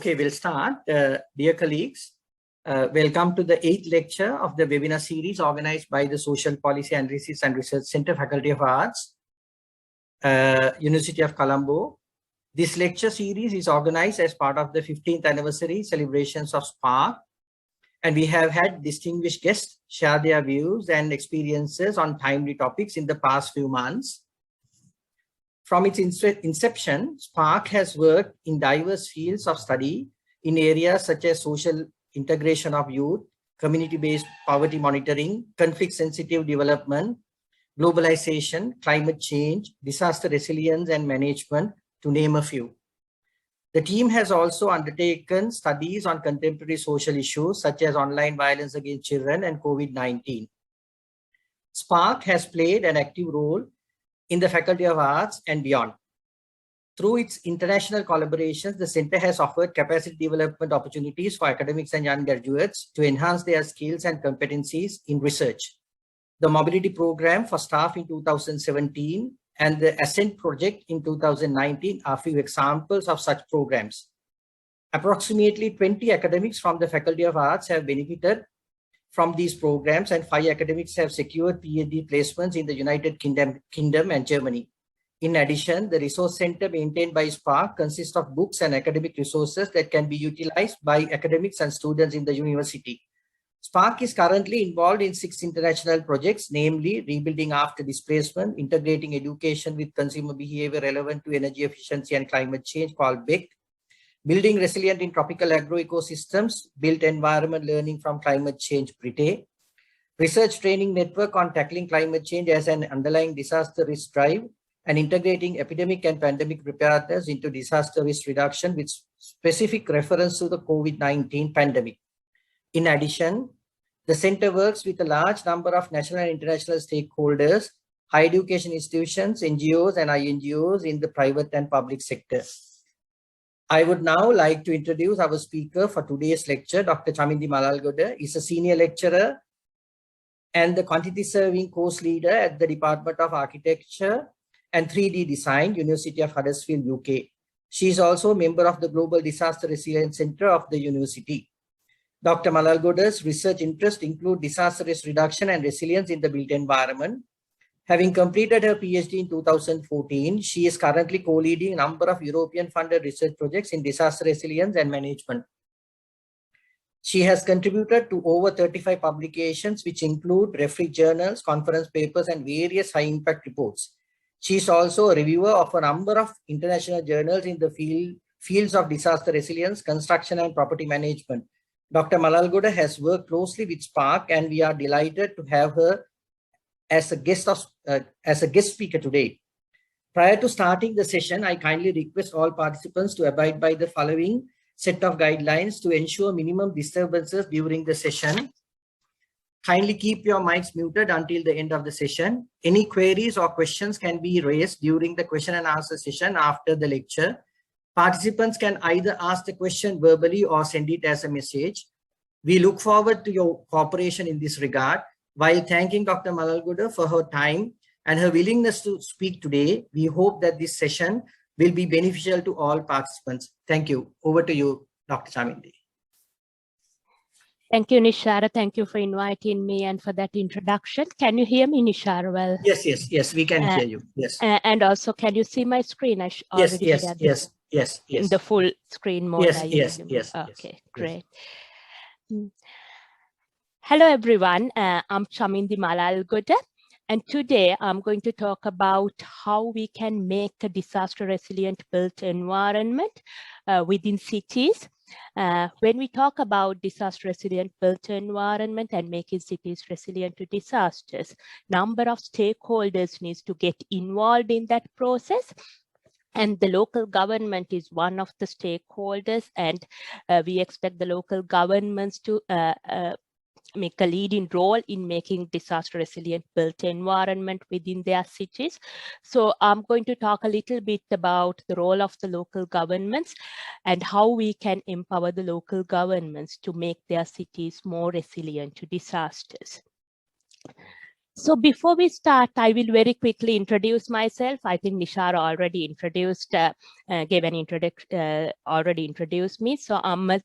Okay, we'll start. Dear colleagues, welcome to the 8th lecture of the webinar series organized by the Social Policy Analysis and Research Center, Faculty of Arts, University of Colombo. This lecture series is organized as part of the 15th anniversary celebrations of SPARC, and we have had distinguished guests share their views and experiences on timely topics in the past few months. From its inception, SPARC has worked in diverse fields of study in areas such as social integration of youth, community-based poverty monitoring, conflict-sensitive development, globalization, climate change, disaster resilience and management, to name a few. The team has also undertaken studies on contemporary social issues such as online violence against children and COVID-19. SPARC has played an active role in the Faculty of Arts and beyond. Through its international collaborations, the center has offered capacity development opportunities for academics and young graduates to enhance their skills and competencies in research. The mobility program for staff in 2017 and the Ascent project in 2019 are few examples of such programs. Approximately 20 academics from the Faculty of Arts have benefited from these programs, and 5 academics have secured PhD placements in the United Kingdom and Germany. In addition, the resource center maintained by SPARC consists of books and academic resources that can be utilized by academics and students in the university. SPARC is currently involved in 6 international projects, namely Rebuilding After Displacement, Integrating Education with Consumer Behavior Relevant to Energy Efficiency and Climate Change, called BEC, Building Resilient in Tropical Agroecosystems, Built Environment Learning from Climate Change, BRITE, Research Training Network on Tackling Climate Change as an Underlying Disaster Risk Drive, and Integrating Epidemic and Pandemic Preparedness into Disaster Risk Reduction with specific reference to the COVID-19 pandemic. In addition, the center works with a large number of national and international stakeholders, higher education institutions, NGOs, and INGOs in the private and public sector. I would now like to introduce our speaker for today's lecture. Dr. Chamindi Malalgoda is a senior lecturer and the quantity serving course leader at the Department of Architecture and 3D Design, University of Huddersfield, UK. She is also a member of the Global Disaster Resilience Center of the university. Dr. Malalgoda's research interests include disaster risk reduction and resilience in the built environment. Having completed her PhD in 2014, she is currently co-leading a number of European-funded research projects in disaster resilience and management. She has contributed to over 35 publications, which include referee journals, conference papers, and various high-impact reports. She is also a reviewer of a number of international journals in the fields of disaster resilience, construction, and property management. Dr. Malalgoda has worked closely with SPARC, and we are delighted to have her as a guest speaker today. Prior to starting the session, I kindly request all participants to abide by the following set of guidelines to ensure minimum disturbances during the session. Kindly keep your mics muted until the end of the session. Any queries or questions can be raised during the question and answer session after the lecture. Participants can either ask the question verbally or send it as a message. We look forward to your cooperation in this regard. While thanking Dr. Malalgoda for her time and her willingness to speak today, we hope that this session will be beneficial to all participants. Thank you. Over to you, Dr. Chamindi. Thank you, Nishara. Thank you for inviting me and for that introduction. Can you hear me, Nishara? Well, yes, we can hear you. Yes. And also, can you see my screen? I already yes. In the full screen mode. Yes. Okay, great. Hello, everyone. I'm Chamindi Malalgoda, and today I'm going to talk about how we can make a disaster resilient built environment within cities. When we talk about disaster resilient built environment and making cities resilient to disasters, number of stakeholders needs to get involved in that process. And the local government is one of the stakeholders, and we expect the local governments to make a leading role in making disaster resilient built environment within their cities. So I'm going to talk a little bit about the role of the local governments and how we can empower the local governments to make their cities more resilient to disasters. So before we start, I will very quickly introduce myself. I think Nishara already already introduced me. So I'm a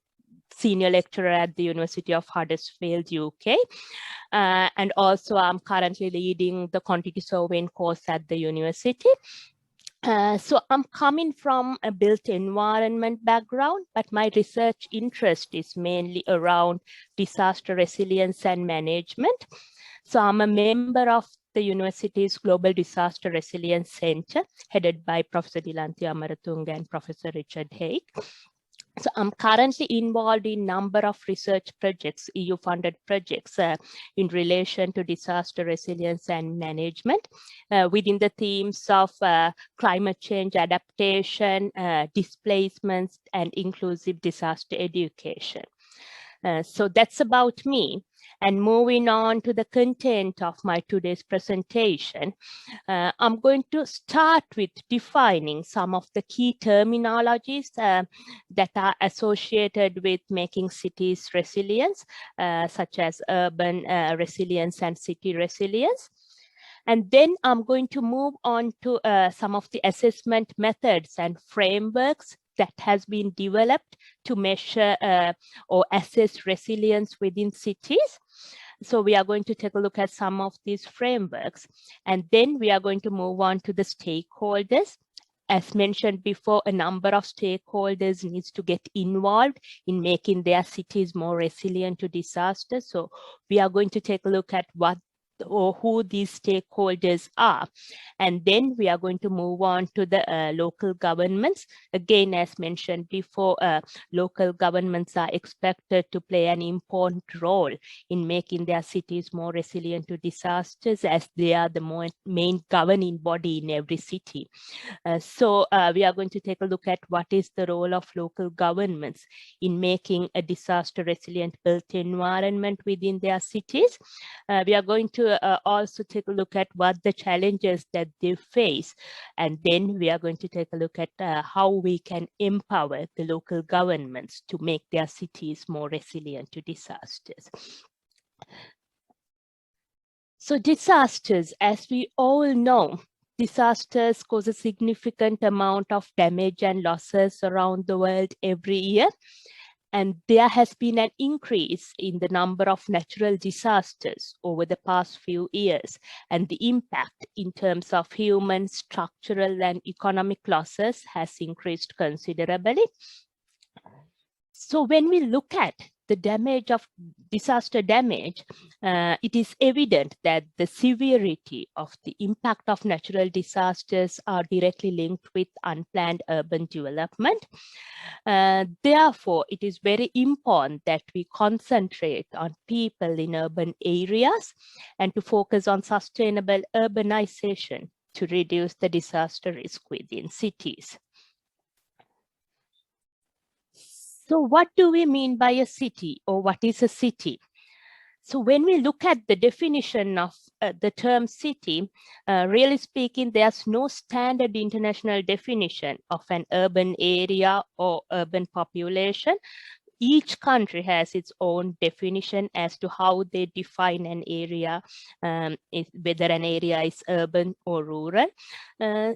senior lecturer at the University of Huddersfield, UK. And also I'm currently leading the quantity surveying course at the university. So I'm coming from a built environment background, but my research interest is mainly around disaster resilience and management. So I'm a member of the university's Global Disaster Resilience Center, headed by Professor Dilanthi Amaratunga and Professor Richard Haig. So I'm currently involved in a number of research projects, EU-funded projects in relation to disaster resilience and management within the themes of climate change adaptation, displacements, and inclusive disaster education. So that's about me. And moving on to the content of my today's presentation, I'm going to start with defining some of the key terminologies that are associated with making cities resilient, such as urban resilience and city resilience. And then I'm going to move on to some of the assessment methods and frameworks that has been developed to measure or assess resilience within cities. So we are going to take a look at some of these frameworks, and then we are going to move on to the stakeholders. As mentioned before, a number of stakeholders needs to get involved in making their cities more resilient to disasters. So we are going to take a look at what or who these stakeholders are. And then we are going to move on to the local governments. Again, as mentioned before, local governments are expected to play an important role in making their cities more resilient to disasters, as they are the main governing body in every city. So we are going to take a look at what is the role of local governments in making a disaster resilient built environment within their cities. We are going to also take a look at what the challenges that they face. And then we are going to take a look at how we can empower the local governments to make their cities more resilient to disasters. So disasters, as we all know, disasters cause a significant amount of damage and losses around the world every year. And there has been an increase in the number of natural disasters over the past few years, and the impact in terms of human, structural, and economic losses has increased considerably. So when we look at the damage of disaster damage, it is evident that the severity of the impact of natural disasters are directly linked with unplanned urban development. Therefore, it is very important that we concentrate on people in urban areas and to focus on sustainable urbanization to reduce the disaster risk within cities. So what do we mean by a city, or what is a city? So when we look at the definition of the term city, really speaking, there's no standard international definition of an urban area or urban population. Each country has its own definition as to how they define an area, whether an area is urban or rural.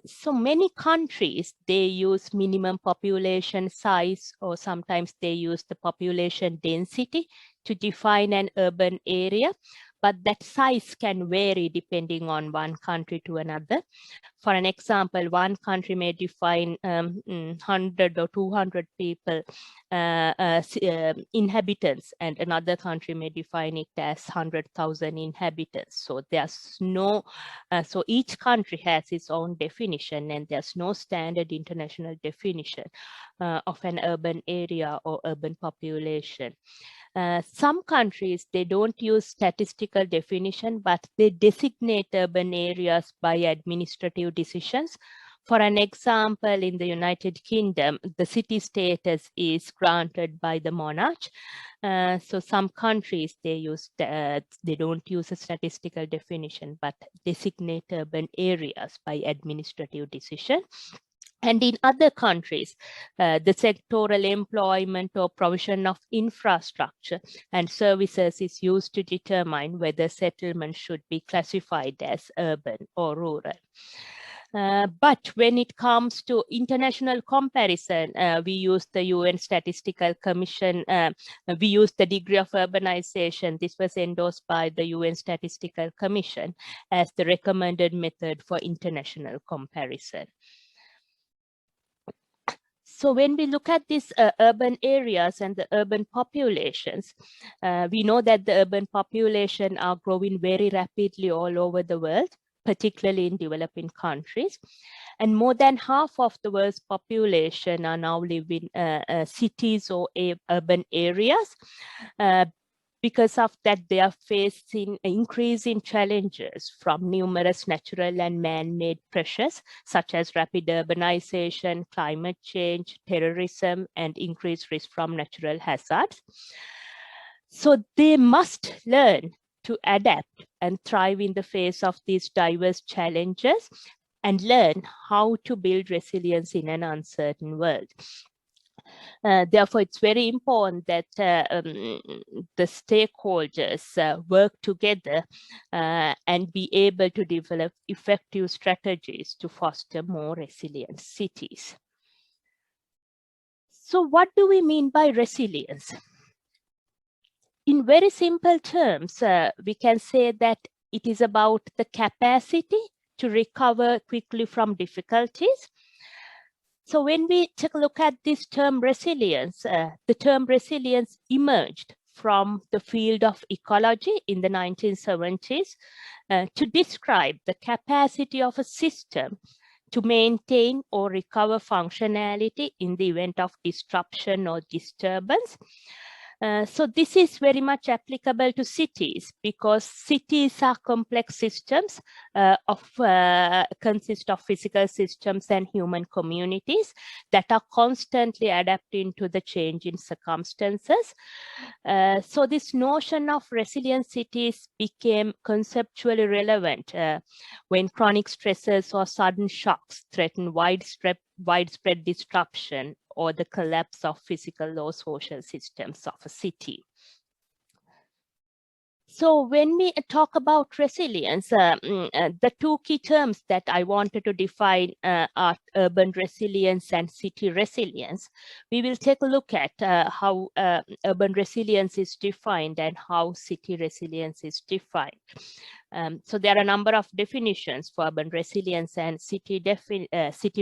So many countries, they use minimum population size, or sometimes they use the population density to define an urban area, but that size can vary depending on one country to another. For an example, one country may define 100 or 200 people, inhabitants, and another country may define it as 100,000 inhabitants. So there's no, so each country has its own definition, and there's no standard international definition of an urban area or urban population. Some countries, they don't use statistical definition, but they designate urban areas by administrative decisions. For an example, in the United Kingdom, the city status is granted by the monarch. So some countries, they don't use a statistical definition, but designate urban areas by administrative decision. And in other countries, the sectoral employment or provision of infrastructure and services is used to determine whether settlement should be classified as urban or rural. But when it comes to international comparison, we use the UN Statistical Commission, we use the degree of urbanization. This was endorsed by the UN Statistical Commission as the recommended method for international comparison. So when we look at these urban areas and the urban populations, we know that the urban population are growing very rapidly all over the world, particularly in developing countries. And more than half of the world's population are now living in cities or urban areas. Because of that, they are facing increasing challenges from numerous natural and man-made pressures, such as rapid urbanization, climate change, terrorism, and increased risk from natural hazards. So they must learn to adapt and thrive in the face of these diverse challenges and learn how to build resilience in an uncertain world. Therefore, it's very important that the stakeholders work together and be able to develop effective strategies to foster more resilient cities. So what do we mean by resilience? In very simple terms, we can say that it is about the capacity to recover quickly from difficulties. So when we take a look at this term resilience, the term resilience emerged from the field of ecology in the 1970s to describe the capacity of a system to maintain or recover functionality in the event of disruption or disturbance. So this is very much applicable to cities because cities are complex systems consist of physical systems and human communities that are constantly adapting to the change in circumstances. So this notion of resilient cities became conceptually relevant when chronic stresses or sudden shocks threaten widespread disruption or the collapse of physical or social systems of a city. So when we talk about resilience, the two key terms that I wanted to define are urban resilience and city resilience. We will take a look at how urban resilience is defined and how city resilience is defined. So there are a number of definitions for urban resilience and city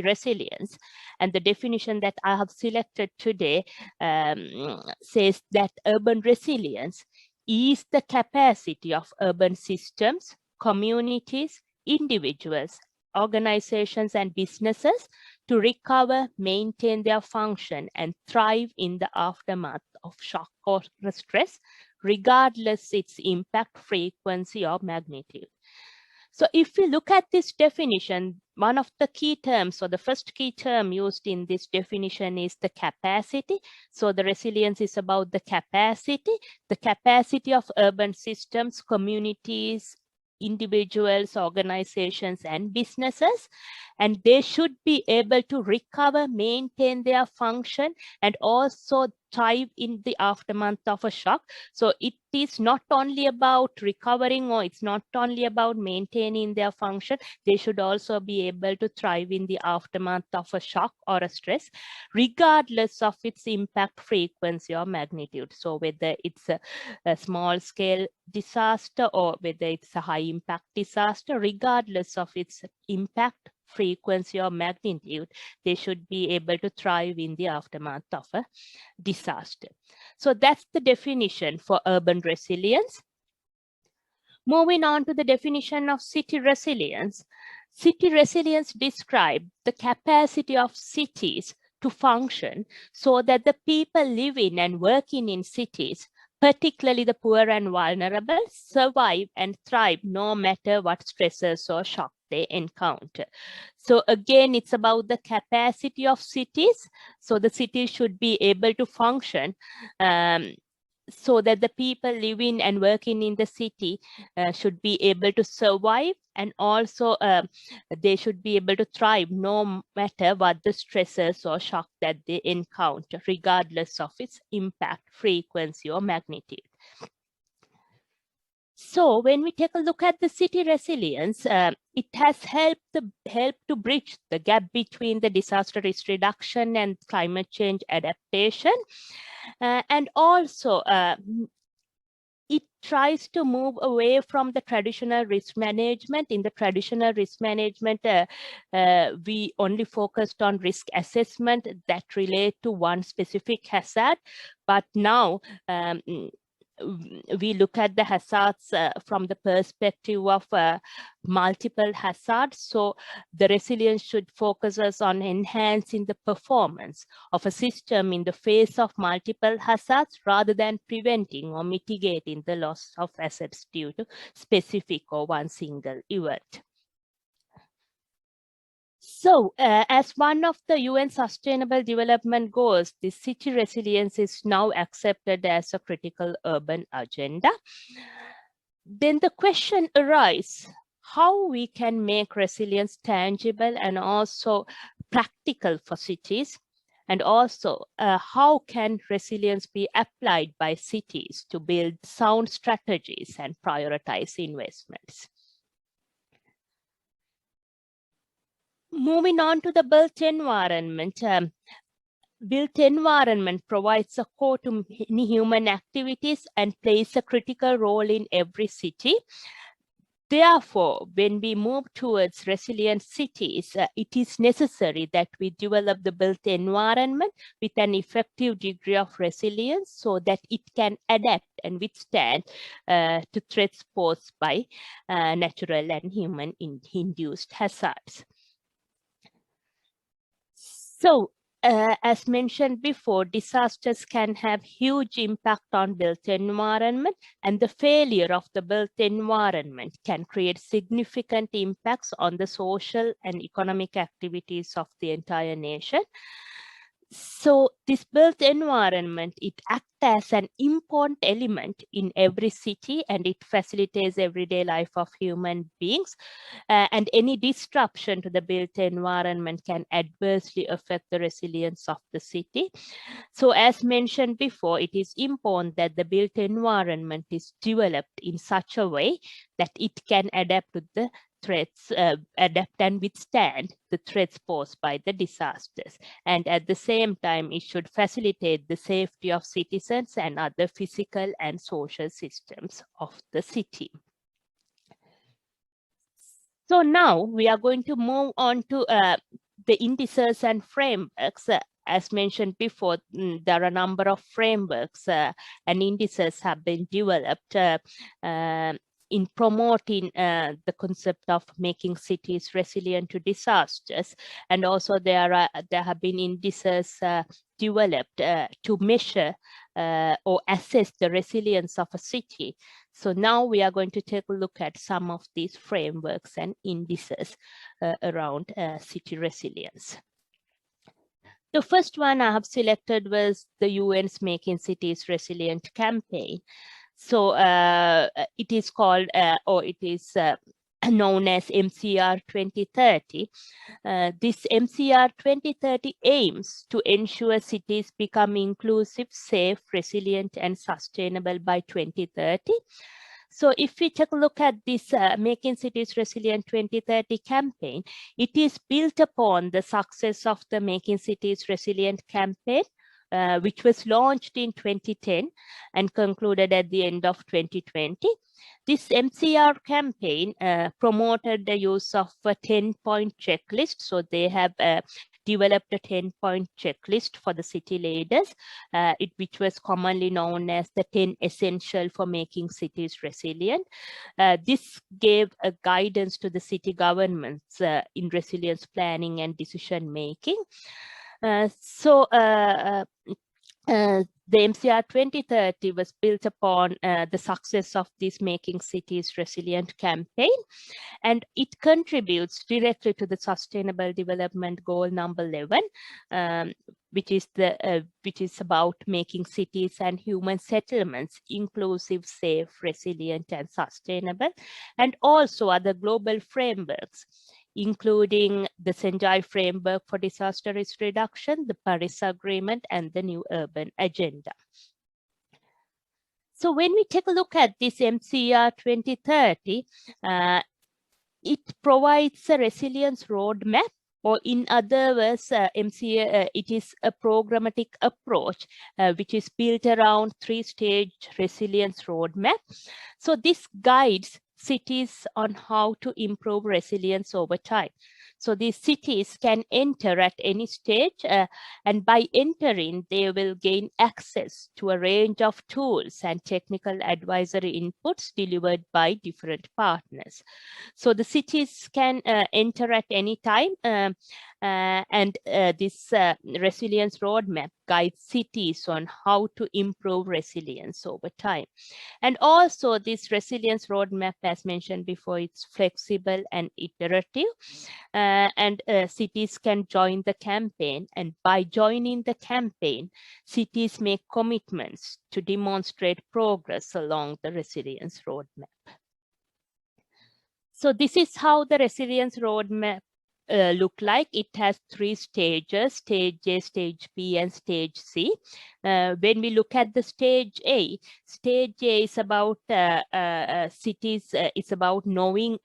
resilience. And the definition that I have selected today says that urban resilience is the capacity of urban systems, communities, individuals, organizations, and businesses to recover, maintain their function, and thrive in the aftermath of shock or stress, regardless its impact, frequency, or magnitude. So if we look at this definition, one of the key terms, or the first key term used in this definition is the capacity. So the resilience is about the capacity of urban systems, communities, individuals, organizations, and businesses. And they should be able to recover, maintain their function, and also thrive in the aftermath of a shock. So it is not only about recovering, or it's not only about maintaining their function, they should also be able to thrive in the aftermath of a shock or a stress, regardless of its impact, frequency, or magnitude. So whether it's a small scale disaster or whether it's a high impact disaster, regardless of its impact, frequency, or magnitude, they should be able to thrive in the aftermath of a disaster. So that's the definition for urban resilience. Moving on to the definition of city resilience. City resilience describes the capacity of cities to function so that the people living and working in cities, particularly the poor and vulnerable, survive and thrive no matter what stresses or shock they encounter. So again, it's about the capacity of cities. So the city should be able to function so that the people living and working in the city should be able to survive, and also they should be able to thrive no matter what the stresses or shock that they encounter, regardless of its impact, frequency, or magnitude. So when we take a look at the city resilience, it has helped to bridge the gap between the disaster risk reduction and climate change adaptation. And also, it tries to move away from the traditional risk management. In the traditional risk management, we only focused on risk assessment that relate to one specific hazard. But now, we look at the hazards from the perspective of multiple hazards. So the resilience should focus us on enhancing the performance of a system in the face of multiple hazards, rather than preventing or mitigating the loss of assets due to specific or one single event. So, as one of the UN Sustainable Development Goals, the city resilience is now accepted as a critical urban agenda. Then the question arises, how we can make resilience tangible and also practical for cities, and also how can resilience be applied by cities to build sound strategies and prioritize investments. Moving on to the built environment. Built environment provides a core to human activities and plays a critical role in every city. Therefore, when we move towards resilient cities, it is necessary that we develop the built environment with an effective degree of resilience so that it can adapt and withstand to threats posed by natural and human-induced hazards. So, as mentioned before, disasters can have huge impact on built environment, and the failure of the built environment can create significant impacts on the social and economic activities of the entire nation. So this built environment, it acts as an important element in every city, and it facilitates everyday life of human beings. And any disruption to the built environment can adversely affect the resilience of the city. So as mentioned before, it is important that the built environment is developed in such a way that it can adapt to the threats, adapt and withstand the threats posed by the disasters. And at the same time, it should facilitate the safety of citizens and other physical and social systems of the city. So now we are going to move on to the indices and frameworks. As mentioned before, there are a number of frameworks and indices have been developed in promoting the concept of making cities resilient to disasters. And also there have been indices developed to measure or assess the resilience of a city. So now we are going to take a look at some of these frameworks and indices around city resilience. The first one I have selected was the UN's Making Cities Resilient campaign. So it is called, or it is known as MCR 2030. This MCR 2030 aims to ensure cities become inclusive, safe, resilient, and sustainable by 2030. So if we take a look at this Making Cities Resilient 2030 campaign, it is built upon the success of the Making Cities Resilient campaign, which was launched in 2010 and concluded at the end of 2020. This MCR campaign promoted the use of a 10-point checklist. So they have developed a 10-point checklist for the city leaders, which was commonly known as the 10 essential for making cities resilient. This gave a guidance to the city governments in resilience planning and decision making. the MCR 2030 was built upon the success of this Making Cities Resilient campaign, and it contributes directly to the Sustainable Development Goal number 11, which is about making cities and human settlements inclusive, safe, resilient, and sustainable, and also other global frameworks, including the Sendai Framework for Disaster Risk Reduction, the Paris Agreement, and the New Urban Agenda. So when we take a look at this MCR 2030, it provides a resilience roadmap, or in other words, it is a programmatic approach which is built around three-stage resilience roadmap. So this guides cities on how to improve resilience over time. So these cities can enter at any stage, and by entering, they will gain access to a range of tools and technical advisory inputs delivered by different partners. So the cities can enter at any time, and this resilience roadmap guides cities on how to improve resilience over time. And also this resilience roadmap, as mentioned before, it's flexible and iterative, and cities can join the campaign. And by joining the campaign, cities make commitments to demonstrate progress along the resilience roadmap. So this is how the resilience roadmap look like. It has three stages: stage A, stage B, and stage C. When we look at the stage A is about cities. It's about knowing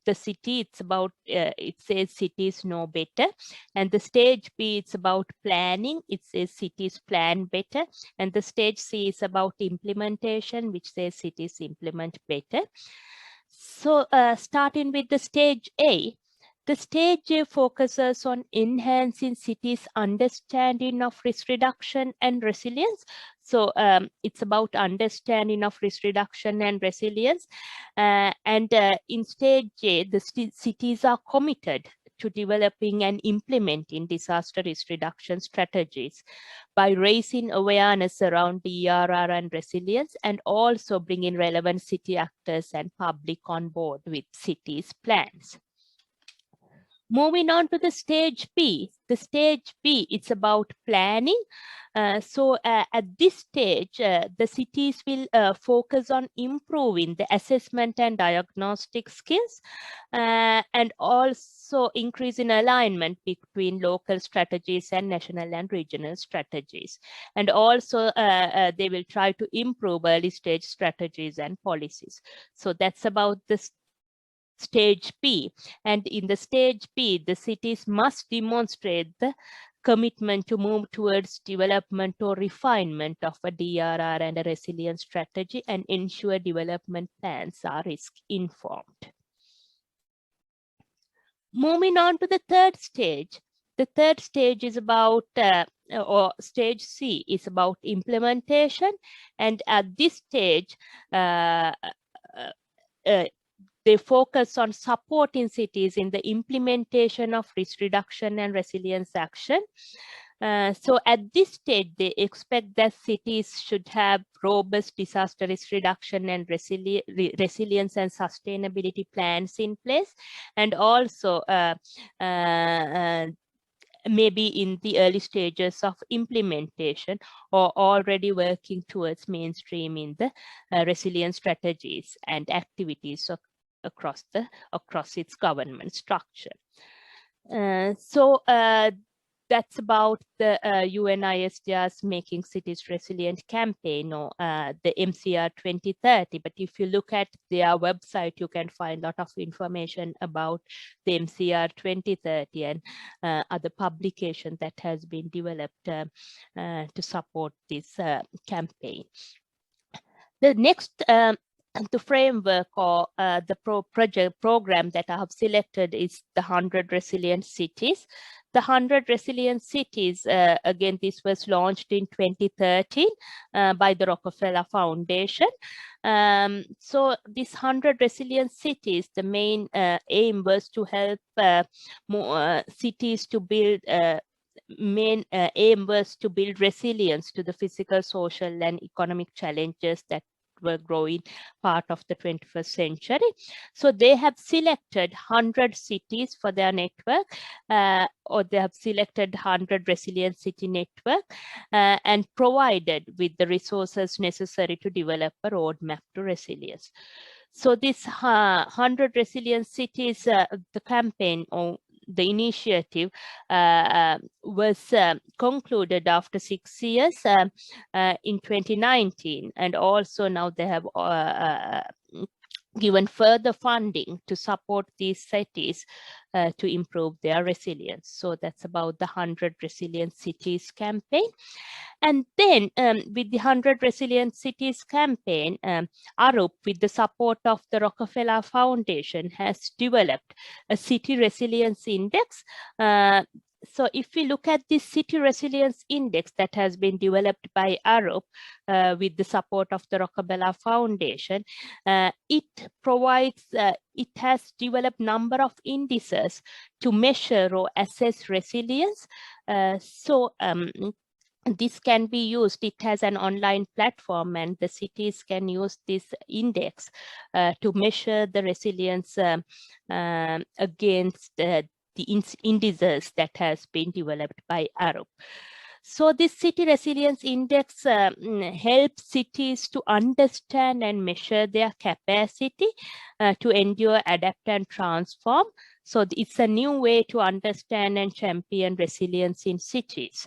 the city. It's about it says cities know better. And the stage B, it's about planning. It says cities plan better. And the stage C is about implementation, which says cities implement better. So starting with the stage A, the stage A focuses on enhancing cities' understanding of risk reduction and resilience. So it's about understanding of risk reduction and resilience. And in stage A, the cities are committed to developing and implementing disaster risk reduction strategies by raising awareness around DRR and resilience, and also bringing relevant city actors and public on board with cities' plans. Moving on to the stage B. The stage B, it's about planning. So at this stage, the cities will focus on improving the assessment and diagnostic skills, and also increasing alignment between local strategies and national and regional strategies. And also they will try to improve early stage strategies and policies. So that's about the stage B. And in the stage B, the cities must demonstrate the commitment to move towards development or refinement of a DRR and a resilience strategy, and ensure development plans are risk informed. Moving on to the third stage. The third stage is about, or stage C is about implementation. And at this stage, they focus on supporting cities in the implementation of risk reduction and resilience action. So at this stage, they expect that cities should have robust disaster risk reduction and resilience and sustainability plans in place, and also maybe in the early stages of implementation, or already working towards mainstreaming the resilience strategies and activities of across its government structure. So that's about the UNISDR's Making Cities Resilient campaign, or the MCR 2030. But if you look at their website, you can find a lot of information about the MCR 2030 and other publication that has been developed to support this campaign. The next the framework, or the program that I have selected is the 100 Resilient Cities. The 100 Resilient Cities, again, this was launched in 2013 by the Rockefeller Foundation. So this 100 Resilient Cities, the main aim was to help more cities to build main aim was to build resilience to the physical, social, and economic challenges that were growing part of the 21st century. So they have selected 100 cities for their network, or they have selected 100 resilient city network and provided with the resources necessary to develop a roadmap to resilience. So this 100 resilient cities, the campaign or the initiative was concluded after 6 years in 2019, and also now they have given further funding to support these cities to improve their resilience. So that's about the 100 Resilient Cities campaign. And then with the 100 Resilient Cities campaign, ARUP, with the support of the Rockefeller Foundation, has developed a city resilience index. So if we look at this city resilience index that has been developed by ARUP with the support of the Rockefeller Foundation, it provides, it has developed number of indices to measure or assess resilience. This can be used, it has an online platform, and the cities can use this index to measure the resilience against the indices that has been developed by ARUP. So this city resilience index helps cities to understand and measure their capacity to endure, adapt, and transform. So it's a new way to understand and champion resilience in cities.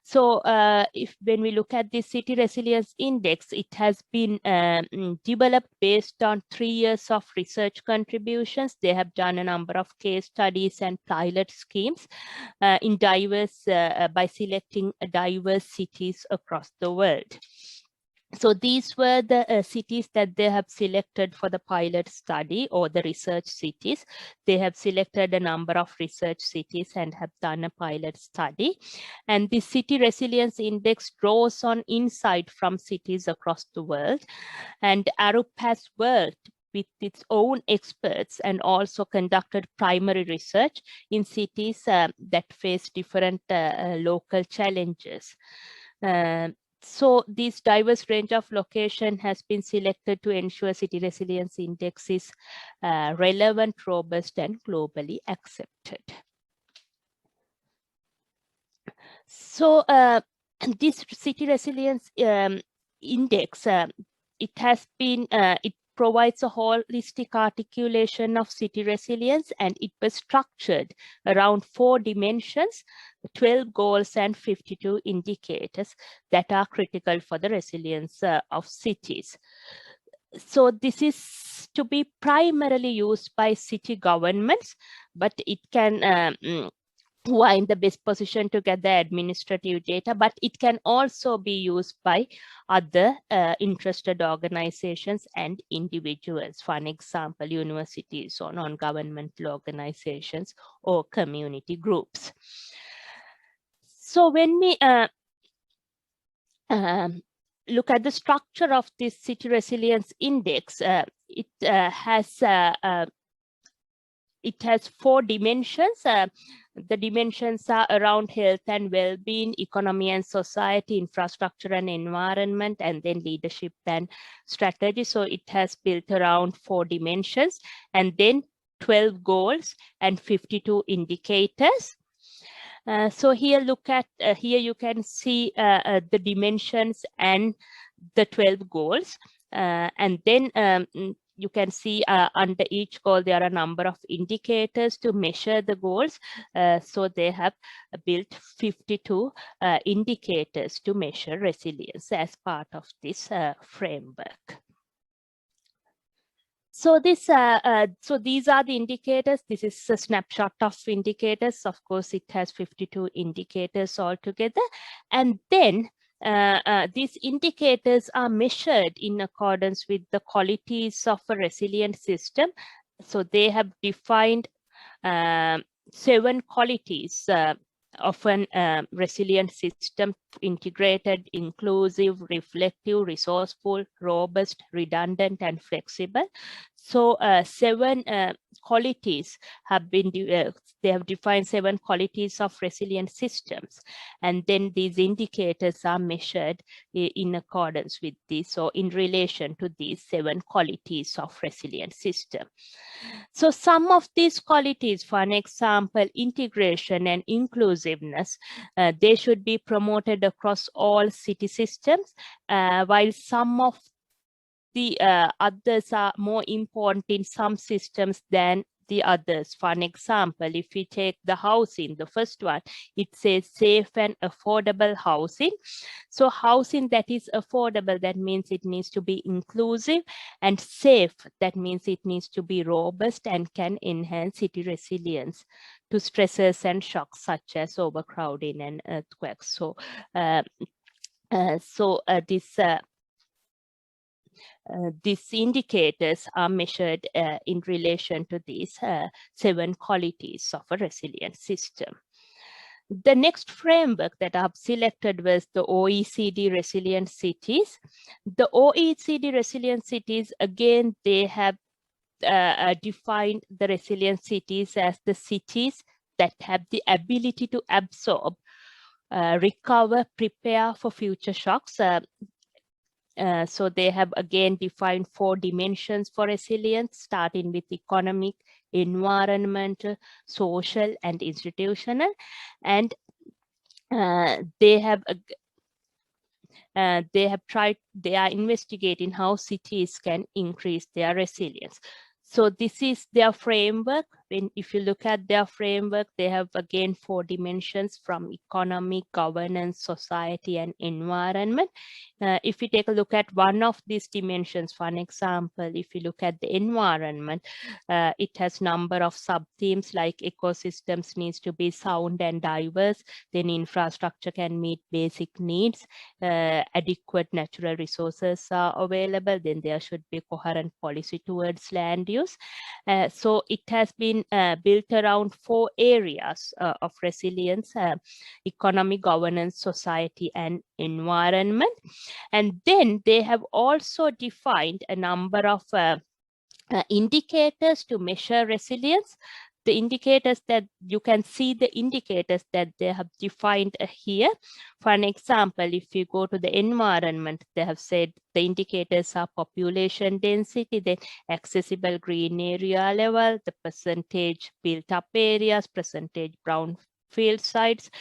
So when we look at this city resilience index, it has been developed based on 3 years of research contributions. They have done a number of case studies and pilot schemes in diverse by selecting diverse cities across the world. So these were the cities that they have selected for the pilot study, or the research cities. They have selected a number of research cities and have done a pilot study. And the City Resilience Index draws on insight from cities across the world. And ARUP has worked with its own experts and also conducted primary research in cities that face different local challenges. So this diverse range of location has been selected to ensure City Resilience Index is relevant, robust, and globally accepted. So this City Resilience Index, it has been, it provides a holistic articulation of city resilience, and it was structured around 4 dimensions, 12 goals and 52 indicators that are critical for the resilience of cities. So this is to be primarily used by city governments, but it can who are in the best position to get the administrative data, but it can also be used by other interested organizations and individuals. For an example, universities or non-governmental organizations or community groups. So when we look at the structure of this City Resilience Index, it has 4 dimensions. The dimensions are around health and well-being, economy and society, infrastructure and environment, and then leadership and strategy. So it has built around 4 dimensions, and then 12 goals and 52 indicators. So here, look at here you can see the dimensions and the 12 goals, and then you can see under each goal there are a number of indicators to measure the goals. So they have built 52 indicators to measure resilience as part of this framework. So this, so these are the indicators. This is a snapshot of indicators. Of course, it has 52 indicators altogether, and then these indicators are measured in accordance with the qualities of a resilient system. So they have defined 7 qualities of a resilient system: integrated, inclusive, reflective, resourceful, robust, redundant, and flexible. So 7 qualities have been, they have defined 7 qualities of resilient systems. And then these indicators are measured in accordance with this, so in relation to these 7 qualities of resilient system. So some of these qualities, for an example, integration and inclusiveness, they should be promoted across all city systems, while some of the others are more important in some systems than the others. For an example, if we take the housing, the first one, it says safe and affordable housing. So housing that is affordable, that means it needs to be inclusive, and safe, that means it needs to be robust and can enhance city resilience to stresses and shocks such as overcrowding and earthquakes. So these indicators are measured in relation to these 7 qualities of a resilient system. The next framework that I've selected was the OECD Resilient Cities. The OECD Resilient Cities, again, they have defined the resilient cities as the cities that have the ability to absorb, recover, prepare for future shocks. So they have again defined 4 dimensions for resilience, starting with economic, environmental, social, and institutional. And they are investigating how cities can increase their resilience. So this is their framework. If you look at their framework, they have again 4 dimensions from economic, governance, society, and environment. If we take a look at one of these dimensions, for an example, if you look at the environment, it has number of sub-themes like ecosystems needs to be sound and diverse, then infrastructure can meet basic needs, adequate natural resources are available, then there should be coherent policy towards land use. So it has been built around 4 areas of resilience: economic, governance, society, and environment. And then they have also defined a number of indicators to measure resilience. The indicators that you can see, the indicators that they have defined here. For an example, if you go to the environment, they have said the indicators are population density, then accessible green area level, the percentage built up areas, percentage brown field sites,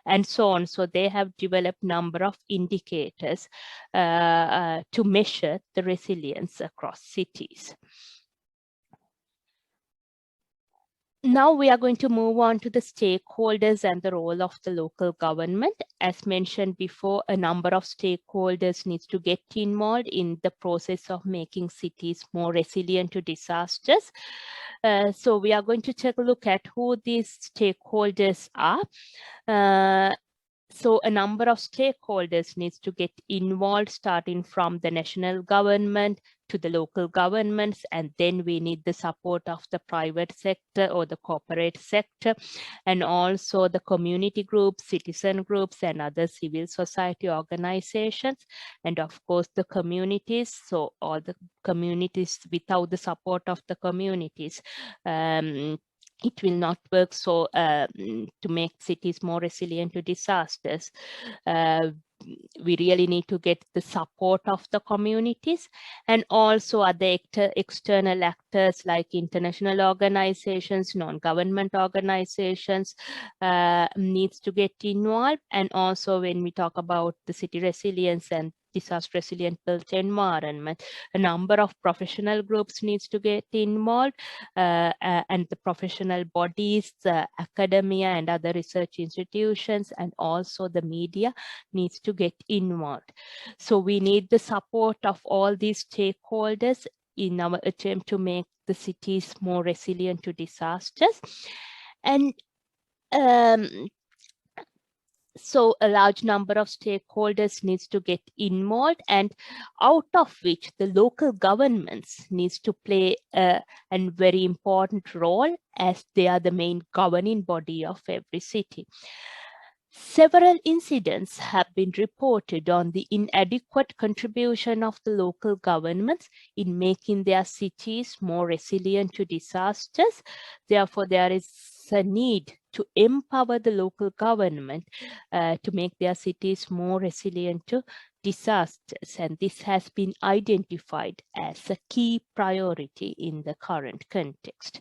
and so on. So they have developed number of indicators to measure the resilience across cities. Now we are going to move on to the stakeholders and the role of the local government. As mentioned before, a number of stakeholders needs to get involved in the process of making cities more resilient to disasters. So we are going to take a look at who these stakeholders are. So a number of stakeholders needs to get involved, starting from the national government to the local governments, and then we need the support of the private sector or the corporate sector, and also the community groups, citizen groups, and other civil society organizations, and of course the communities. So all the communities, without the support of the communities, it will not work. So to make cities more resilient to disasters, we really need to get the support of the communities, and also other external actors like international organizations, non-government organizations needs to get involved. And also when we talk about the city resilience and disaster resilient built environment, a number of professional groups needs to get involved, and the professional bodies, academia and other research institutions, and also the media needs to get involved. So we need the support of all these stakeholders in our attempt to make the cities more resilient to disasters. And so a large number of stakeholders needs to get involved, and out of which the local governments needs to play a very important role, as they are the main governing body of every city. Several incidents have been reported on the inadequate contribution of the local governments in making their cities more resilient to disasters. Therefore, there is a need to empower the local government to make their cities more resilient to disasters. And this has been identified as a key priority in the current context.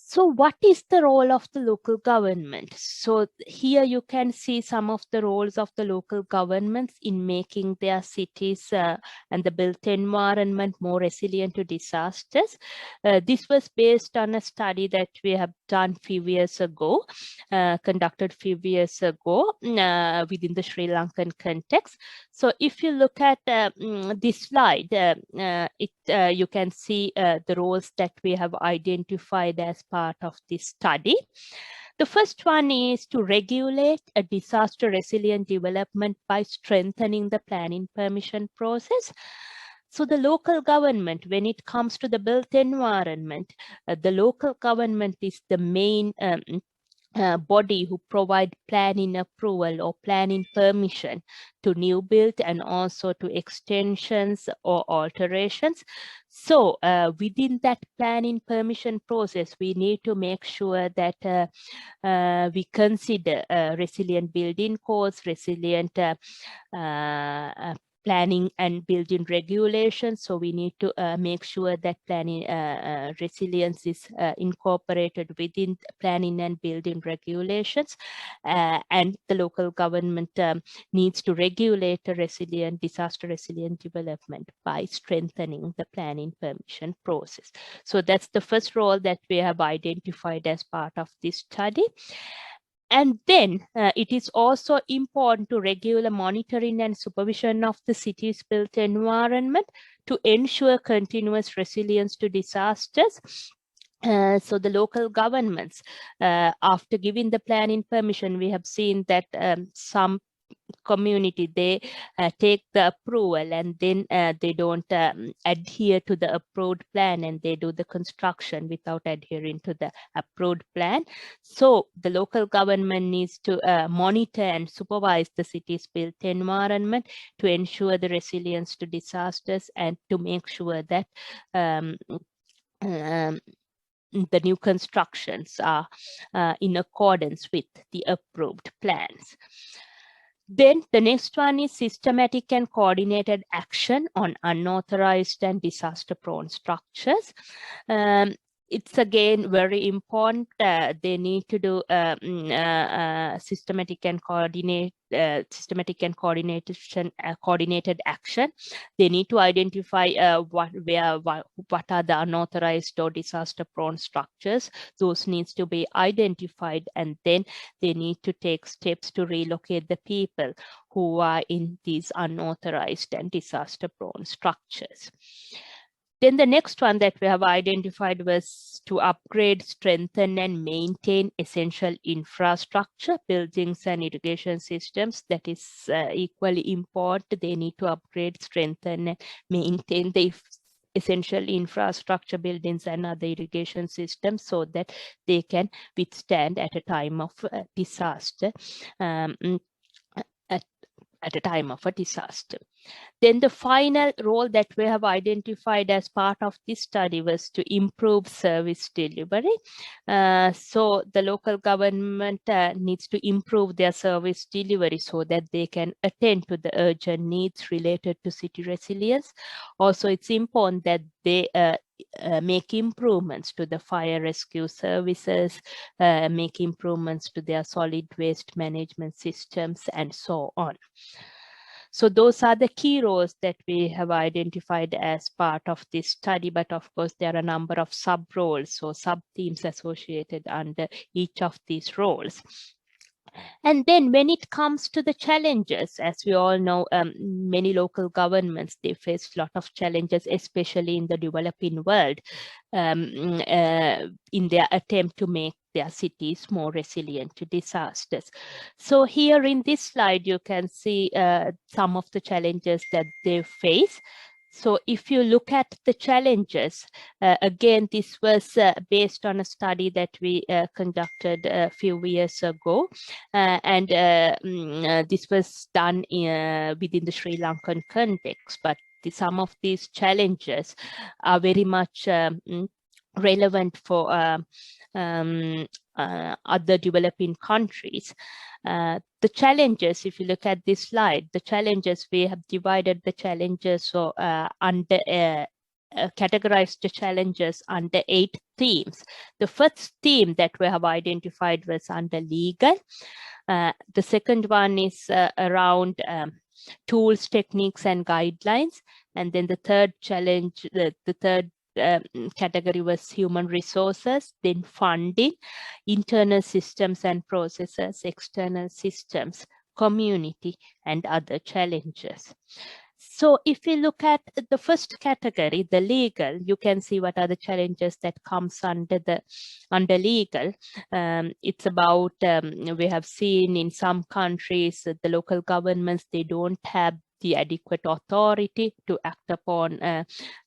So what is the role of the local government? So here you can see some of the roles of the local governments in making their cities and the built environment more resilient to disasters. This was based on a study that we have done few years ago, conducted few years ago within the Sri Lankan context. So if you look at this slide, you can see the roles that we have identified as part of this study. The first one is to regulate a disaster resilient development by strengthening the planning permission process. So the local government, when it comes to the built environment, the local government is the main body who provide planning approval or planning permission to new build and also to extensions or alterations. So within that planning permission process, we need to make sure that we consider resilient building codes, resilient planning and building regulations. So we need to make sure that planning resilience is incorporated within planning and building regulations. And the local government needs to regulate a resilient, disaster resilient development by strengthening the planning permission process. So that's the first role that we have identified as part of this study. And then it is also important to regular monitoring and supervision of the city's built environment to ensure continuous resilience to disasters. So the local governments, after giving the planning permission, we have seen that some community, they take the approval and then they don't adhere to the approved plan, and they do the construction without adhering to the approved plan. So the local government needs to monitor and supervise the city's built environment to ensure the resilience to disasters and to make sure that the new constructions are in accordance with the approved plans. Then the next one is systematic and coordinated action on unauthorized and disaster-prone structures. It's again very important. They need to do systematic and coordinated action. They need to identify what are the unauthorized or disaster-prone structures. Those needs to be identified, and then they need to take steps to relocate the people who are in these unauthorized and disaster-prone structures. Then the next one that we have identified was to upgrade, strengthen, and maintain essential infrastructure, buildings and irrigation systems. That is equally important. They need to upgrade, strengthen, and maintain the essential infrastructure, buildings and other irrigation systems so that they can withstand at a time of disaster. At a time of a disaster. Then the final role that we have identified as part of this study was to improve service delivery. So the local government needs to improve their service delivery so that they can attend to the urgent needs related to city resilience. Also, it's important that they make improvements to the fire rescue services, make improvements to their solid waste management systems, and so on. So those are the key roles that we have identified as part of this study, but of course there are a number of sub-roles, so sub-themes associated under each of these roles. And then when it comes to the challenges, as we all know, many local governments, they face a lot of challenges, especially in the developing world, in their attempt to make their cities more resilient to disasters. So here in this slide, you can see some of the challenges that they face. So if you look at the challenges, again, this was based on a study that we conducted a few years ago. This was done within the Sri Lankan context, but some of these challenges are very much relevant for other developing countries. The challenges, if you look at this slide, the challenges, we have divided the challenges so categorized the challenges under 8 themes. The first theme that we have identified was under legal. The second one is around tools, techniques, and guidelines. And then the third challenge, the third category was human resources, then funding, internal systems and processes, external systems, community, and other challenges. So if you look at the first category, the legal, you can see what are the challenges that comes under legal. It's about, we have seen in some countries, the local governments, they don't have the adequate authority to act upon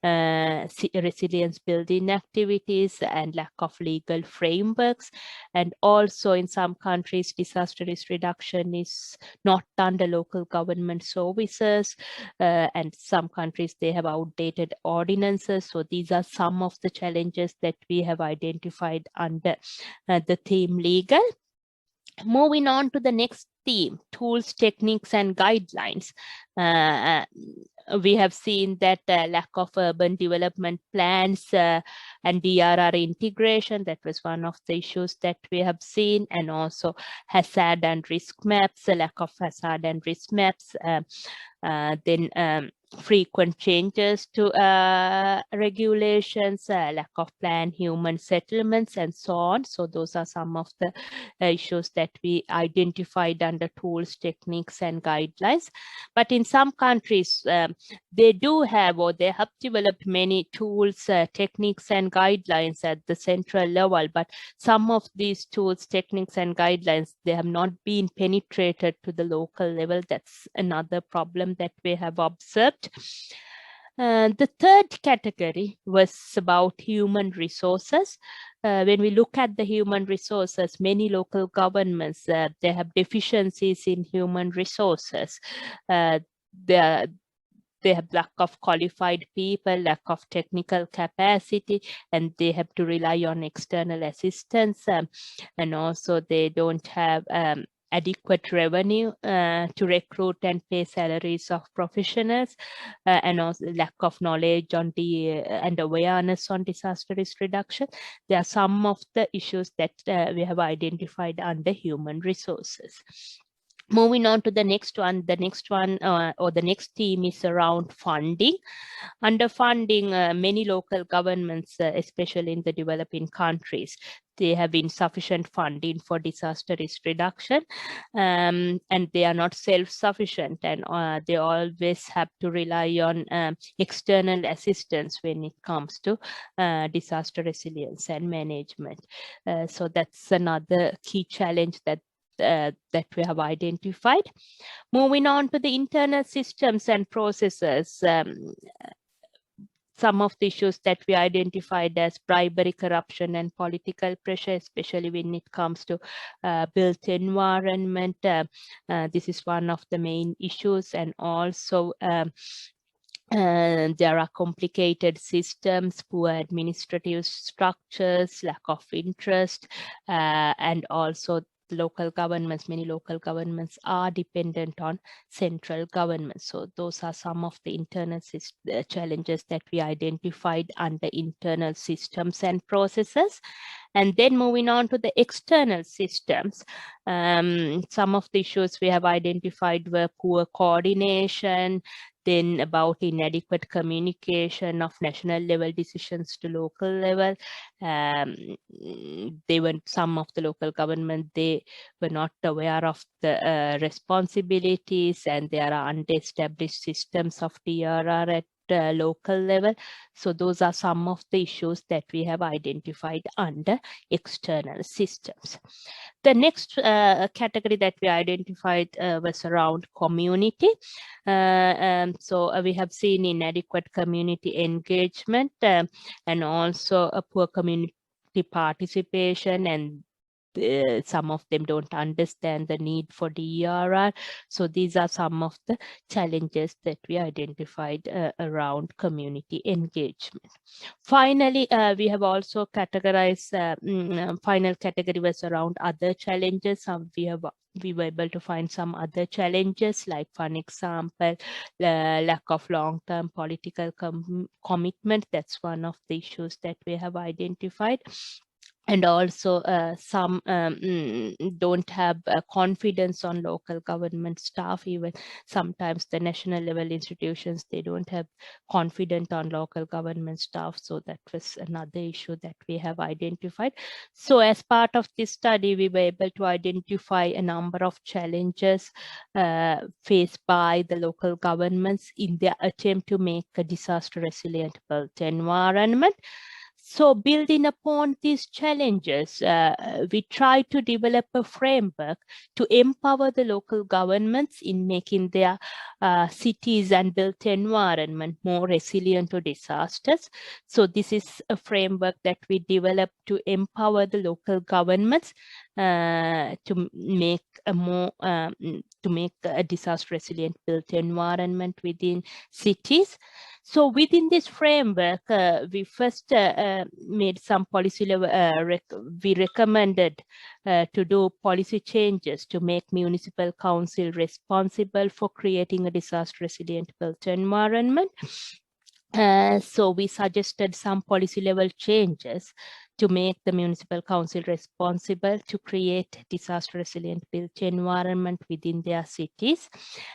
resilience building activities and lack of legal frameworks. And also in some countries, disaster risk reduction is not under local government services. And some countries, they have outdated ordinances. So these are some of the challenges that we have identified under the theme legal. Moving on to the next theme, tools, techniques, and guidelines. We have seen that lack of urban development plans and DRR integration, that was one of the issues that we have seen, and also hazard and risk maps, lack of hazard and risk maps, then frequent changes to regulations, lack of planned human settlements, and so on. So those are some of the issues that we identified under tools, techniques, and guidelines. But in some countries, they do have, or they have developed many tools, techniques, and guidelines at the central level. But some of these tools, techniques, and guidelines, they have not been penetrated to the local level. That's another problem that we have observed. The third category was about human resources. When we look at the human resources, many local governments, they have deficiencies in human resources. They have lack of qualified people, lack of technical capacity, and they have to rely on external assistance. And also they don't have adequate revenue to recruit and pay salaries of professionals, and also lack of knowledge on and awareness on disaster risk reduction. There are some of the issues that we have identified under human resources. Moving on to the next one, the next theme is around funding. Under funding, many local governments, especially in the developing countries, they have insufficient funding for disaster risk reduction, and they are not self-sufficient, and they always have to rely on external assistance when it comes to disaster resilience and management. So that's another key challenge that we have identified. Moving on to the internal systems and processes, some of the issues that we identified as bribery, corruption, and political pressure, especially when it comes to built environment. This is one of the main issues, and also there are complicated systems, poor administrative structures, lack of interest, and also local governments, many local governments are dependent on central government. So those are some of the internal challenges that we identified under internal systems and processes. And then moving on to the external systems, some of the issues we have identified were poor coordination, then about inadequate communication of national level decisions to local level. Some of the local government, they were not aware of the responsibilities, and there are under-established systems of DRR at local level. So those are some of the issues that we have identified under external systems. The next category that we identified was around community. So we have seen inadequate community engagement and also a poor community participation, and some of them don't understand the need for DERR. So these are some of the challenges that we identified around community engagement. Finally, we have also categorized, final category was around other challenges. We were able to find some other challenges, like, for an example, lack of long-term political commitment. That's one of the issues that we have identified. And also some don't have confidence on local government staff. Even sometimes the national level institutions, they don't have confidence on local government staff. So that was another issue that we have identified. So as part of this study, we were able to identify a number of challenges faced by the local governments in their attempt to make a disaster resilient built environment. So building upon these challenges, we try to develop a framework to empower the local governments in making their cities and built environment more resilient to disasters. So this is a framework that we developed to empower the local governments to make a disaster resilient built environment within cities. So within this framework, we first made some policy level, we recommended to do policy changes to make municipal council responsible for creating a disaster resilient built environment. So we suggested some policy level changes to make the municipal council responsible to create disaster resilient built environment within their cities.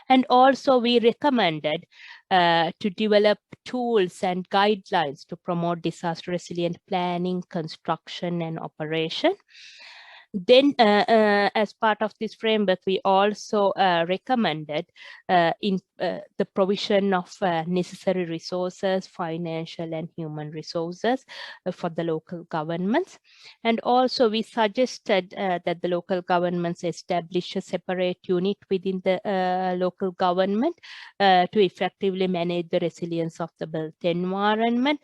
And also we recommended to develop tools and guidelines to promote disaster resilient planning, construction, and operation. Then as part of this framework, we also recommended in the provision of necessary resources, financial and human resources for the local governments. And also we suggested that the local governments establish a separate unit within the local government to effectively manage the resilience of the built environment.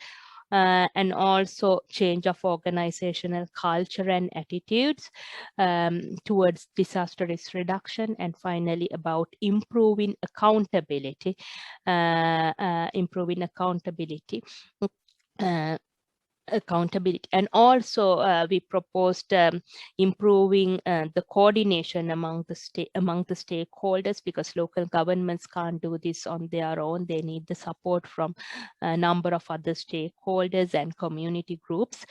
And also change of organizational culture and attitudes towards disaster risk reduction. And finally, about improving accountability, and also we proposed improving the coordination among the stakeholders, because local governments can't do this on their own. They need the support from a number of other stakeholders and community groups,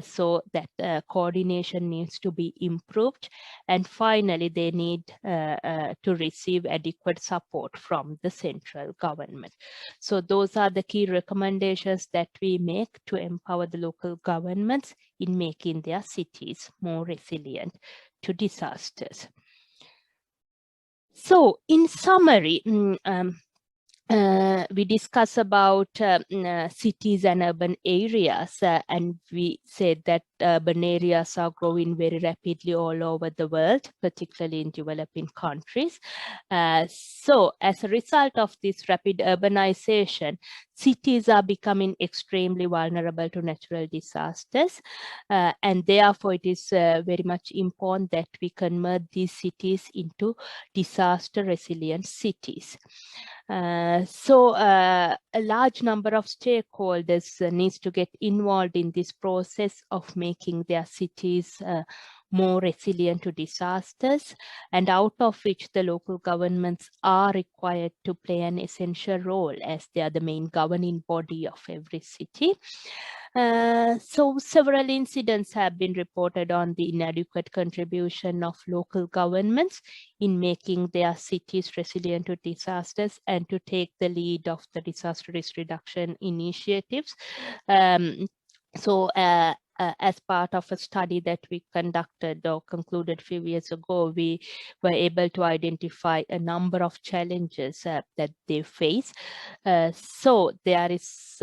so that coordination needs to be improved. And finally, they need to receive adequate support from the central government. So those are the key recommendations that we make to empower the local governments in making their cities more resilient to disasters. So in summary, we discuss about cities and urban areas, and we said that urban areas are growing very rapidly all over the world, particularly in developing countries. So as a result of this rapid urbanization, cities are becoming extremely vulnerable to natural disasters, and therefore it is very much important that we convert these cities into disaster resilient cities. So a large number of stakeholders needs to get involved in this process of making their cities more resilient to disasters, and out of which the local governments are required to play an essential role, as they are the main governing body of every city. So several incidents have been reported on the inadequate contribution of local governments in making their cities resilient to disasters and to take the lead of the disaster risk reduction initiatives. as part of a study that we conducted or concluded a few years ago, we were able to identify a number of challenges that they face. So there is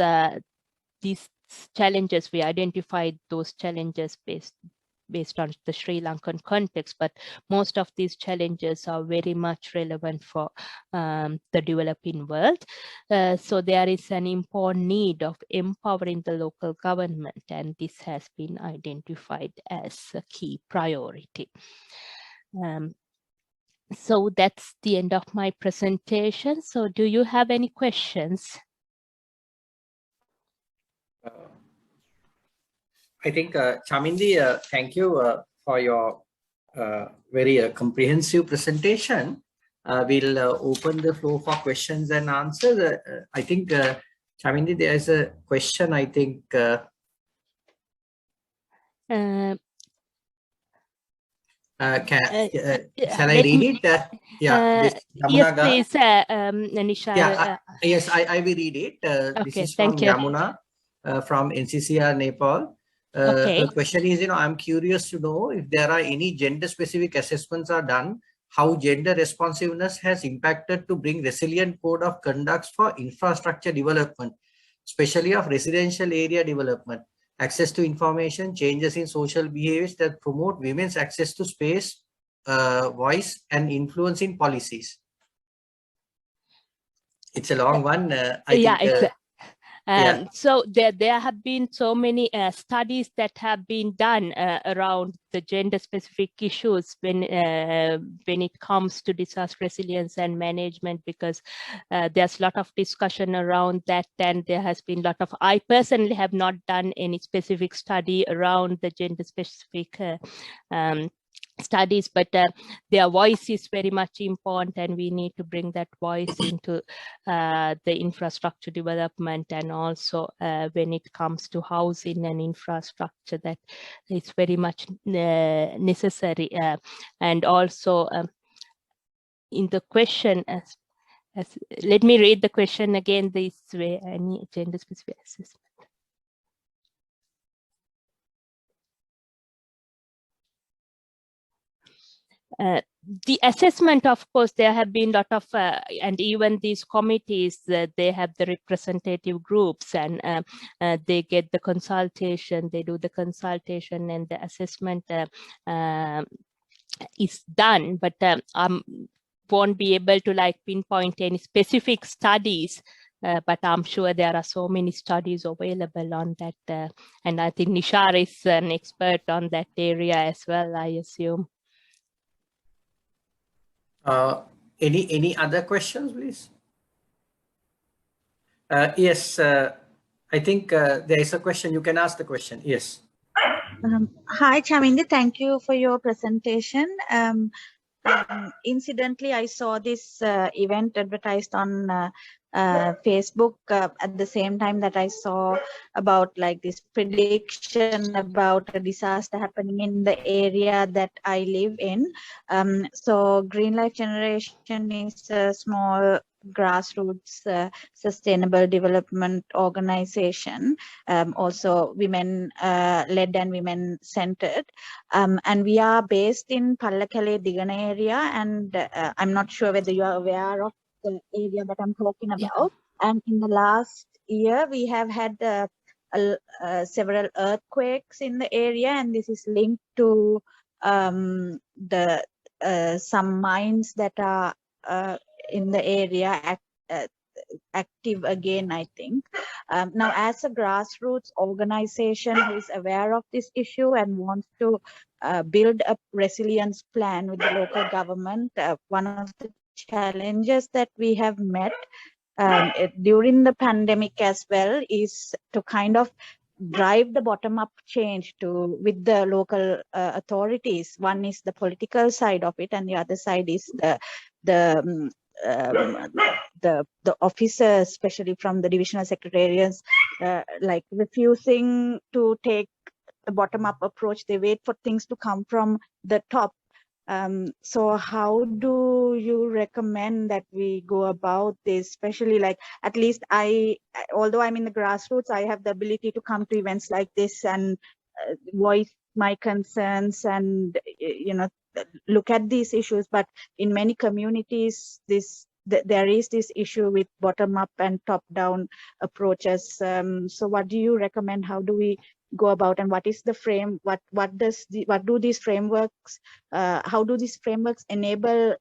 these challenges, we identified those challenges based on the Sri Lankan context, but most of these challenges are very much relevant for the developing world. So there is an important need of empowering the local government, and this has been identified as a key priority. So that's the end of my presentation. So do you have any questions? I think, Chamindi, thank you for your very comprehensive presentation. We'll open the floor for questions and answers. I think, Chamindi, there is a question, I think. Shall I read it? Yes, please, Nishar. Yeah, yes, I will read it. Okay, this is from Yamuna from NCCR Nepal. The question is, I'm curious to know if there are any gender-specific assessments are done, how gender responsiveness has impacted to bring resilient code of conducts for infrastructure development, especially of residential area development, access to information, changes in social behaviors that promote women's access to space, voice, and influence in policies. It's a long one. I think. So there have been so many studies that have been done around the gender-specific issues when it comes to disaster resilience and management, because there's a lot of discussion around that, and there has been a lot of. I personally have not done any specific study around the gender-specific studies, but their voice is very much important, and we need to bring that voice into the infrastructure development, and also when it comes to housing and infrastructure, that is very much necessary. And also in the question, let me read the question again this way: any gender specific assessment? The assessment, of course, there have been a lot of, and even these committees, they have the representative groups, and they get the consultation, they do the consultation, and the assessment is done. But I won't be able to pinpoint any specific studies, but I'm sure there are so many studies available on that. And I think Nishar is an expert on that area as well, I assume. Any other questions, please? Yes, I think there is a question. You can ask the question. Yes. Hi, Chamindi. Thank you for your presentation. Incidentally, I saw this event advertised on Facebook at the same time that I saw about this prediction about a disaster happening in the area that I live in. So Green Life Generation is a small grassroots sustainable development organization, also women led and women centered, and we are based in Pallakele Digana area, and I'm not sure whether you are aware of the area that I'm talking about. And in the last year we have had several earthquakes in the area, and this is linked to the some mines that are in the area active again, I think. Now, as a grassroots organization who is aware of this issue and wants to build a resilience plan with the local government, one of the challenges that we have met during the pandemic as well is to kind of drive the bottom-up change with the local authorities. One is the political side of it, and the other side is the officers, especially from the divisional secretariats, refusing to take the bottom-up approach. They wait for things to come from the top. So how do you recommend that we go about this? Especially at least although I'm in the grassroots, I have the ability to come to events like this and voice my concerns and look at these issues. But in many communities, there is this issue with bottom-up and top-down approaches. So what do you recommend? How do we go about, and what is the frame? What do these frameworks? How do these frameworks enable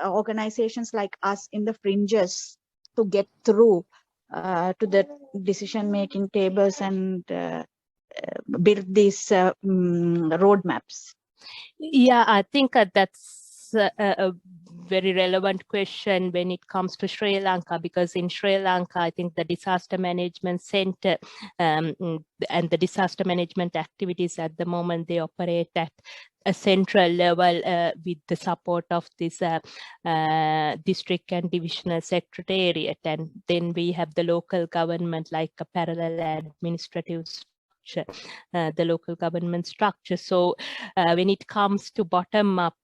organizations like us in the fringes to get through to the decision-making tables and build these roadmaps? Yeah, I think that's a very relevant question when it comes to Sri Lanka, because in Sri Lanka, I think the disaster management center and the disaster management activities at the moment, they operate at a central level with the support of this district and divisional secretariat. And then we have the local government like a parallel administrative the local government structure. So when it comes to bottom-up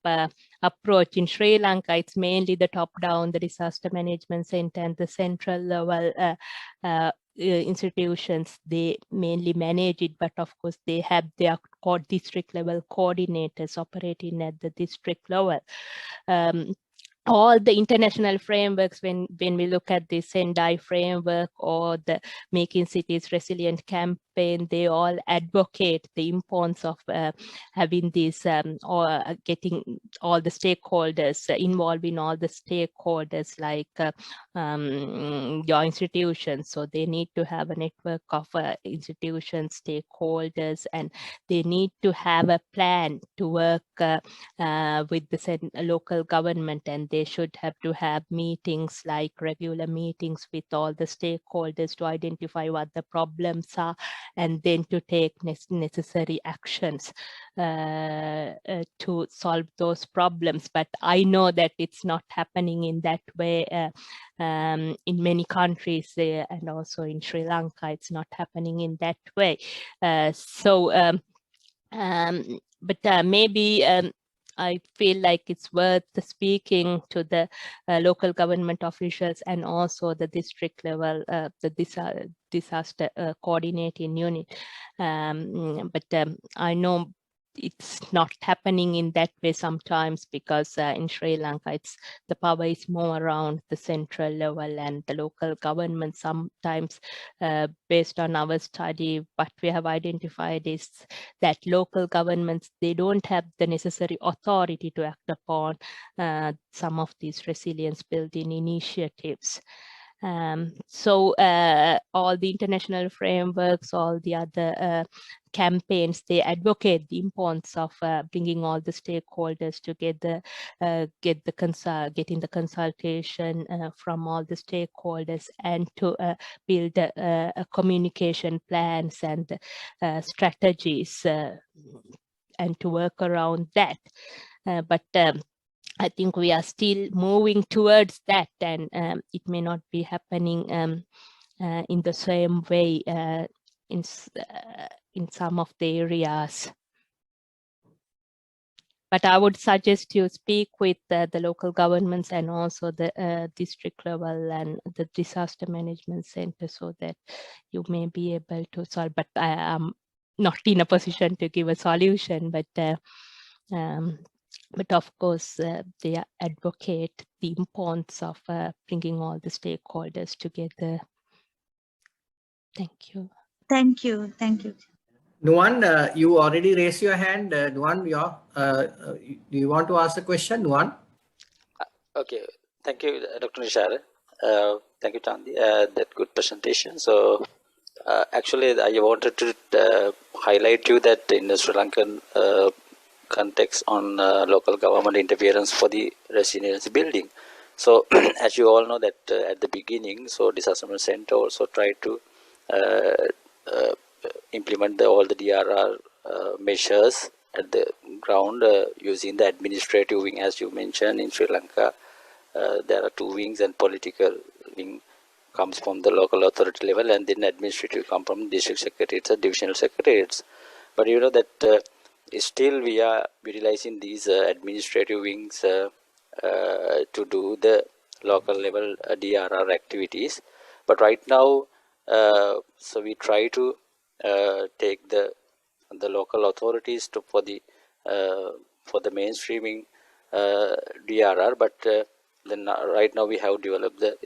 approach in Sri Lanka, it's mainly the top-down, the disaster management center and the central level institutions. They mainly manage it, but of course they have their district level coordinators operating at the district level. All the international frameworks, when we look at the Sendai framework or the Making Cities Resilient campaign, they all advocate the importance of having this or getting all the stakeholders involving all the stakeholders like your institutions. So they need to have a network of institutions, stakeholders, and they need to have a plan to work with the local government, and they should have to have meetings, like regular meetings with all the stakeholders to identify what the problems are and then to take necessary actions to solve those problems. But I know that it's not happening in that way in many countries and also in Sri Lanka, it's not happening in that way. Maybe I feel like it's worth speaking to the local government officials and also the district level, the disaster coordinating unit. I know it's not happening in that way sometimes, because in Sri Lanka, the power is more around the central level, and the local government sometimes, based on our study, what we have identified is that local governments, they don't have the necessary authority to act upon some of these resilience building initiatives. All the international frameworks, all the other campaigns, they advocate the importance of bringing all the stakeholders together, getting the consultation from all the stakeholders, and to build communication plans and strategies and to work around that. I think we are still moving towards that, and it may not be happening in the same way in some of the areas. But I would suggest you speak with the local governments and also the district level and the disaster management center, so that you may be able to solve. But I am not in a position to give a solution, but of course, they advocate the importance of bringing all the stakeholders together. Thank you. Thank you. Thank you. Nuwan, you already raised your hand. Nuwan, do you want to ask a question, Nuwan? Okay. Thank you, Dr. Nishara. Thank you, Chandi. That good presentation. So, actually, I wanted to highlight you that in the Sri Lankan context on local government interference for the resilience building. So as you all know that at the beginning, so disaster management center also tried to implement all the DRR measures at the ground using the administrative wing. As you mentioned, in Sri Lanka there are two wings, and political wing comes from the local authority level, and then administrative come from district secretariats or divisional secretariats. But you know that still we are utilizing these administrative wings to do the local level DRR activities. But right now, so we try to take the the local authorities for the mainstreaming DRR, but then right now we have developed the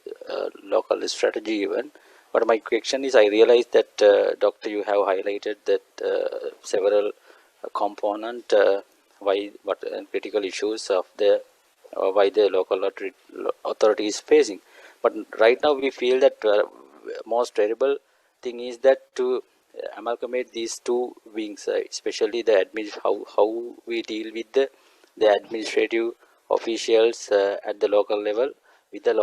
local strategy even. But my question is, I realized that Doctor, you have highlighted that several component what critical issues of the why the local authority is facing. But right now we feel that most terrible thing is that to amalgamate these two wings, especially the how we deal with the administrative officials at the local level with the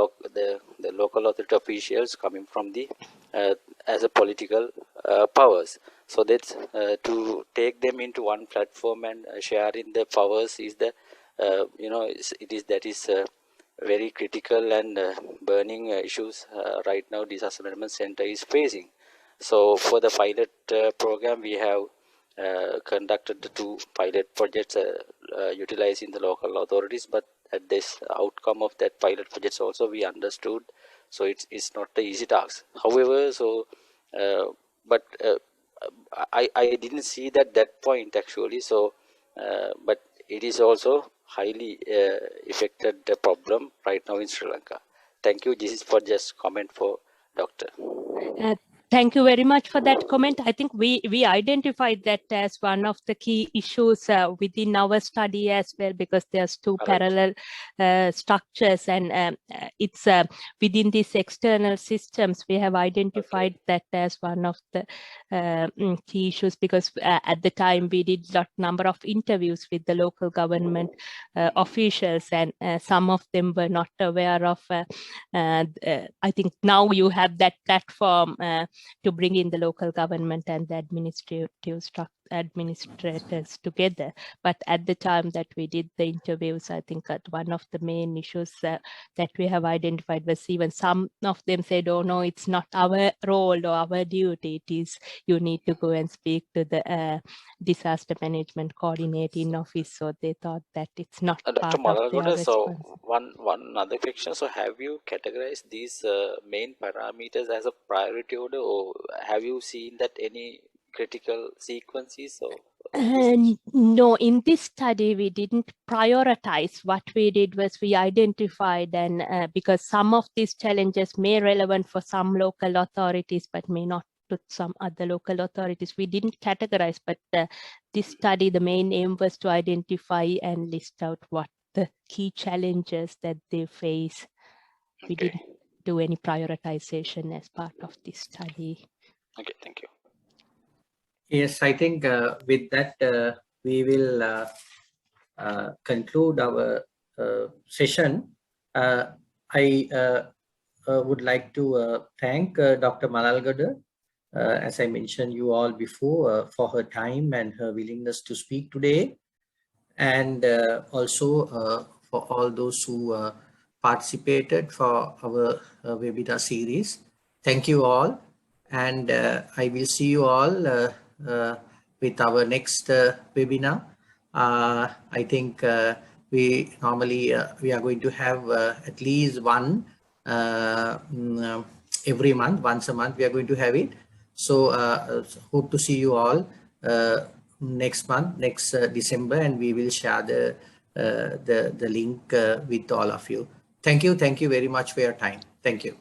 local authority officials coming from the as a political powers. So that's to take them into one platform and sharing the powers is the that is very critical and burning issues right now Disaster Management Center is facing. So for the pilot program, we have conducted the 2 pilot projects utilizing the local authorities, but at this outcome of that pilot projects also we understood, so it's not the easy task. However, so but I didn't see that point actually, so but it is also highly affected the problem right now in Sri Lanka. Thank you. This is for just comment for Doctor. Thank you very much for that comment. I think we identified that as one of the key issues within our study as well, because there's 2 parallel structures, and it's within these external systems we have identified that as one of the key issues, because at the time we did a number of interviews with the local government officials, and some of them were not aware of I think now you have that platform to bring in the local government and the administrators together. But at the time that we did the interviews, I think that one of the main issues that we have identified was even some of them said, oh no, it's not our role or our duty, it is you need to go and speak to the disaster management coordinating office. So they thought that it's not Dr. part of their Malalgoda, so responsibility. one other question. So have you categorized these main parameters as a priority order, or have you seen that any critical sequences? Or no, in this study we didn't prioritize. What we did was we identified, and because some of these challenges may relevant for some local authorities but may not to some other local authorities, we didn't categorize, but this study, the main aim was to identify and list out what the key challenges that they face. We didn't do any prioritization as part of this study. Okay, thank you. Yes, I think with that we will conclude our session. I would like to thank Dr. Malalgoda, as I mentioned you all before, for her time and her willingness to speak today, and also for all those who participated for our webinar series. Thank you all, and I will see you all with our next webinar. I think we normally we are going to have at least one every month, once a month we are going to have it. So hope to see you all next month, next December, and we will share the link with all of you. Thank you very much for your time. Thank you.